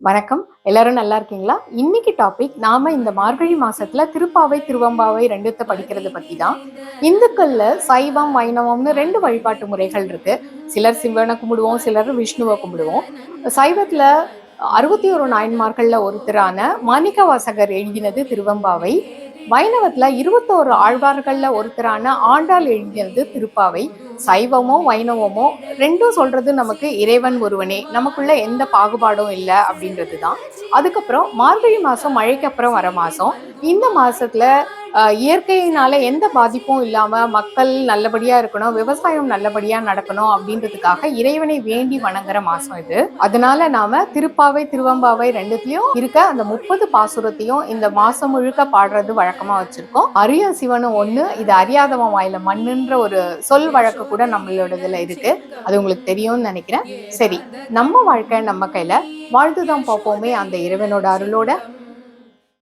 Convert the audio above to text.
வணக்கம். எல்லாரும் நல்லா இருக்கீங்களா? இன்னைக்கு டாபிக் நாம இந்த மார்கழி மாசத்துல திருப்பாவை, திருவெம்பாவை 2த்த படிக்கிறத பத்தி தான். இந்துக்கள்ல சைவம், வைணவம்னு 2 வழிபாட்டு முறைகள் இருக்கு. சிலர் சிவன கும்பிடுவோம், சிலர் விஷ்ணுவ கும்பிடுவோம். சைவத்துல 61 நாயன்மார்கள்ல ஒருத்தரான மாணிக்கவாசகர் எழுதினது திருவெம்பாவை. வைணவத்துல 21 ஆழ்வார்கள்ல ஒருத்தரான ஆண்டாள் எழுதினது திருப்பாவை. சைவமோ வைணவமோ 2ம் சொல்றது நமக்கு இறைவன் ஒருவனே, நமக்குள்ள எந்த பாகுபாடும் இல்ல அப்படின்றதுதான். அதுக்கப்புறம் மார்கழி மாசம் மழைக்கு அப்புறம் வர மாசம். இந்த மாசத்துல இயற்கையினால எந்த பாதிப்பும் இல்லாம மக்கள் நல்லபடியா இருக்கணும், விவசாயம் நல்லபடியா நடக்கணும் அப்படின்றதுக்காக இறைவனை வேண்டி வணங்குற மாசம் இது. அதனால நாம திருப்பாவை, திருவெம்பாவை 2த்துலயும் இருக்க அந்த 30 பாசுரத்தையும் இந்த மாசம் முழுக்க பாடுறது வழக்கமா வச்சிருக்கோம். அரியும் சிவனும் ஒண்ணு, இது அறியாதவன் வாயில மண்ணுன்ற ஒரு சொல் வழக்கு கூட நம்மளோடதுல இருக்கு. அது உங்களுக்கு தெரியும்னு நினைக்கிறேன். சரி, நம்ம வாழ்க்கை நம்ம கையில, வாழ்ந்துதான் பார்ப்போமே அந்த இறைவனோட அருளோட.